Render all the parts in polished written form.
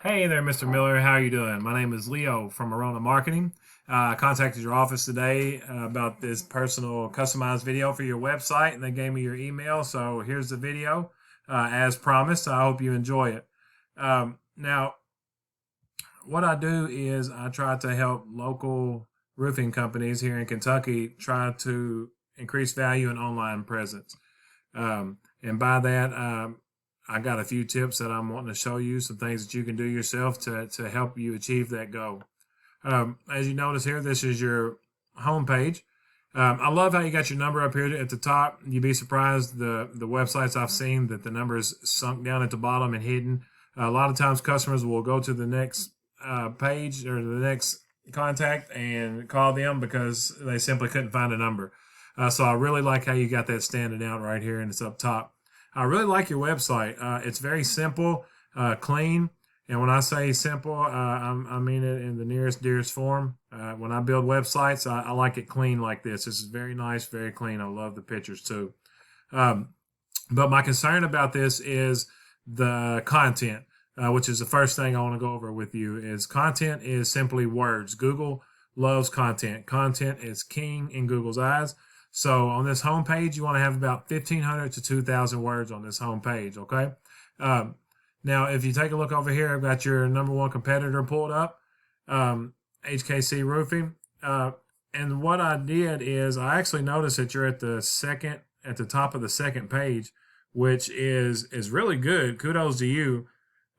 Hey there, Mr. Miller. How are you doing? My name is Leo from Arona Marketing. I contacted your office today about this personal customized video for your website, and they gave me your email. So here's the video. As promised, I hope you enjoy it. Now, what I do is I try to help local roofing companies here in Kentucky try to increase value in online presence. And by that, I got a few tips that I'm wanting to show you, some things that you can do yourself to help you achieve that goal. As you notice here, this is your home page. I love how you got your number up here at the top. You'd be surprised the websites I've seen that the number is sunk down at the bottom and hidden. A lot of times customers will go to the next page or the next contact and call them because they simply couldn't find a number. So I really like how you got that standing out right here and it's up top. I really like your website. It's very simple, clean. And when I say simple, I mean it in the nearest, dearest form. When I build websites, I like it clean like this. This is very nice, very clean. I love the pictures too. Um, but my concern about this is the content, which is the first thing I want to go over with you. Is content is simply words. Google loves content. Content is king in Google's eyes. So on this home page, you want to have about 1,500 to 2,000 words on this home page. Okay. Um, Now, if you take a look over here, I've got your number one competitor pulled up, HKC Roofing. And what I did is I actually noticed that you're at the top of the second page, which is really good. Kudos to you.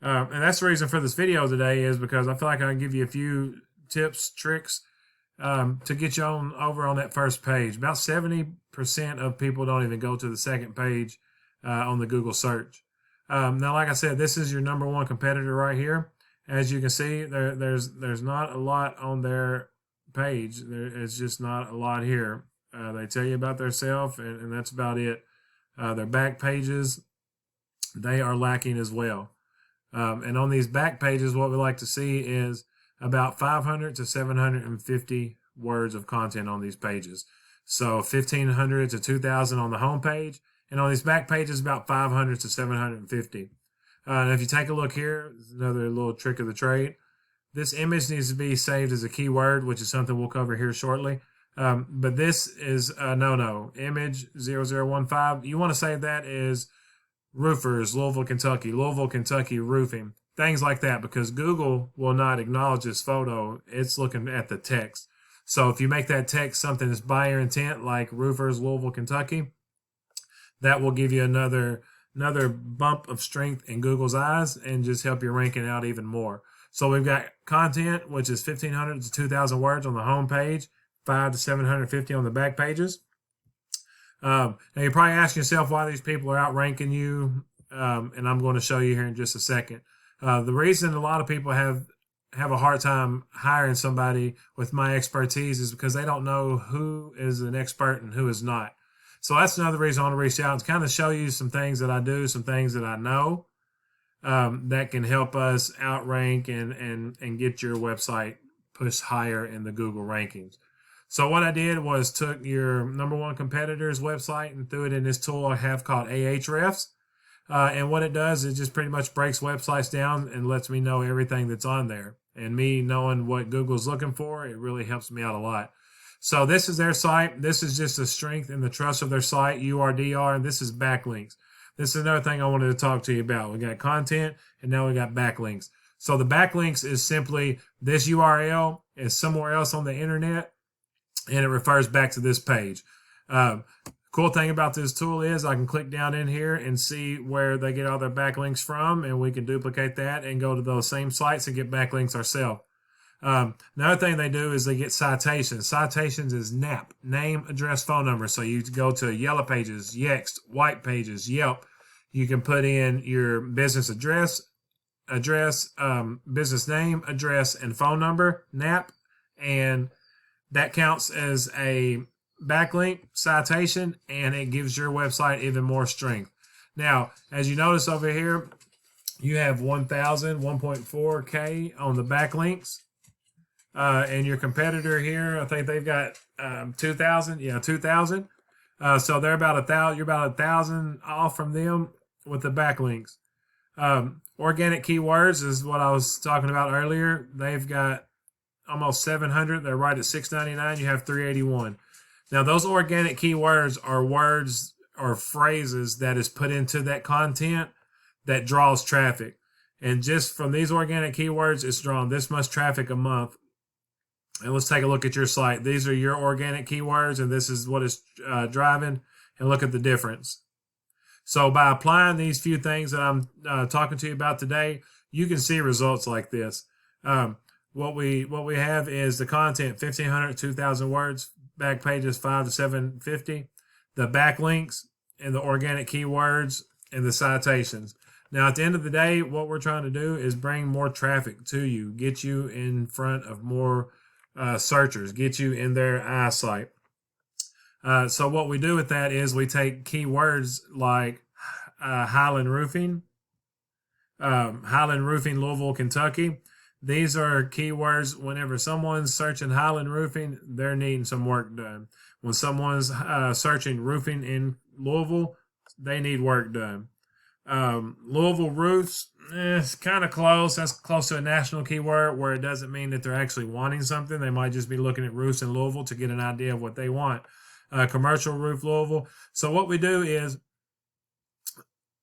And that's the reason for this video today is because I feel like I can give you a few tips, tricks, to get you on over on that first page. About 70% of people don't even go to the second page on the Google search. Now, like I said, this is your number one competitor right here. As you can see, there's not a lot on their page. It's just not a lot here. They tell you about themselves, and that's about it. Their back pages, they are lacking as well. And on these back pages, what we like to see is about 500 to 750 words of content on these pages. So 1,500 to 2,000 on the home page. And on these back pages, about 500 to 750. And if you take a look here, another little trick of the trade. This image needs to be saved as a keyword, which is something we'll cover here shortly. But this is a no-no. Image 0015. You want to save that as roofers, Louisville, Kentucky roofing, things like that, because Google will not acknowledge this photo. It's looking at the text. So if you make that text something that's buyer intent, like roofers, Louisville, Kentucky, that will give you another bump of strength in Google's eyes and just help your ranking out even more. So we've got content, which is 1,500 to 2,000 words on the home page, 5 to 750 on the back pages. Now you're probably asking yourself why these people are outranking you, and I'm going to show you here in just a second. The reason a lot of people have a hard time hiring somebody with my expertise is because they don't know who is an expert and who is not. So that's another reason I want to reach out and kind of show you some things that I do, some things that I know, that can help us outrank and get your website pushed higher in the Google rankings. So what I did was took your number one competitor's website and threw it in this tool I have called Ahrefs. And what it does is just pretty much breaks websites down and lets me know everything that's on there. And me knowing what Google's looking for, it really helps me out a lot. So this is their site. This is just the strength and the trust of their site, URDR, and this is backlinks. This is another thing I wanted to talk to you about. We got content, and now we got backlinks. So the backlinks is simply this URL is somewhere else on the internet, and it refers back to this page. Cool thing about this tool is I can click down in here and see where they get all their backlinks from, and we can duplicate that and go to those same sites and get backlinks ourselves. Another thing they do is they get citations. Citations is NAP, name, address, phone number. So you go to Yellow Pages, Yext, White Pages, Yelp. You can put in your business address, business name, address, and phone number, NAP, and that counts as a backlink citation, and it gives your website even more strength. Now, as you notice over here, you have 1.4K on the backlinks. And your competitor here, I think they've got 2,000. Yeah, 2,000. So they're about 1,000. You're about 1,000 off from them with the backlinks. Organic keywords is what I was talking about earlier. They've got almost 700. They're right at $6.99. You have 381. Now, those organic keywords are words or phrases that is put into that content that draws traffic. And just from these organic keywords, it's drawn this much traffic a month. And let's take a look at your site. These are your organic keywords, and this is what it's driving. And look at the difference. So by applying these few things that I'm talking to you about today, you can see results like this. What we have is the content 1,500 to 2,000 words, back pages 5 to 750, the backlinks and the organic keywords and the citations. Now, at the end of the day, what we're trying to do is bring more traffic to you, get you in front of more searchers, get you in their eyesight. So what we do with that is we take keywords like Highland Roofing, Louisville, Kentucky. These are keywords whenever someone's searching Highland Roofing, they're needing some work done. When someone's searching roofing in Louisville, they need work done. Louisville roofs, it's kind of close. That's close to a national keyword where it doesn't mean that they're actually wanting something. They might just be looking at roofs in Louisville to get an idea of what they want. Commercial roof Louisville. So what we do is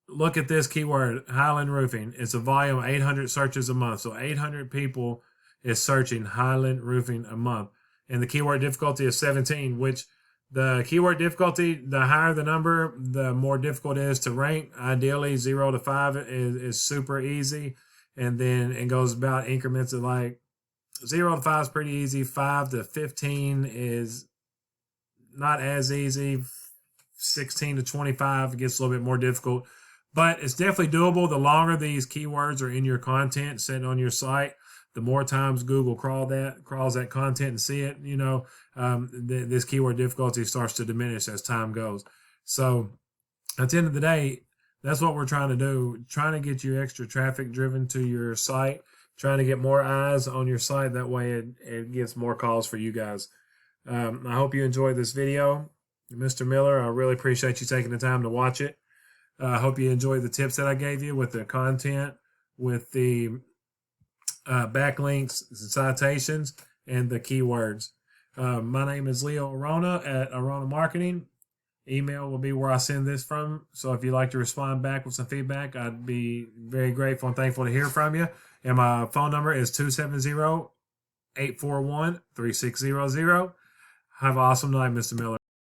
look at this keyword, Highland Roofing. It's a volume of 800 searches a month. So 800 people is searching Highland Roofing a month. And the keyword difficulty is 17, which the keyword difficulty, the higher the number, the more difficult it is to rank. Ideally, 0 to 5 is super easy. And then it goes about increments of like 0 to 5 is pretty easy. 5 to 15 is not as easy. 16 to 25 gets a little bit more difficult. But it's definitely doable. The longer these keywords are in your content, sitting on your site, the more times Google crawls that content and see it, this keyword difficulty starts to diminish as time goes. So at the end of the day, that's what we're trying to do, trying to get you extra traffic driven to your site, trying to get more eyes on your site. That way it gets more calls for you guys. I hope you enjoyed this video. Mr. Miller, I really appreciate you taking the time to watch it. I hope you enjoyed the tips that I gave you with the content, with the backlinks, citations, and the keywords. My name is Leo Arona at Arona Marketing. Email will be where I send this from. So if you'd like to respond back with some feedback, I'd be very grateful and thankful to hear from you. And my phone number is 270-841-3600. Have an awesome night, Mr. Miller.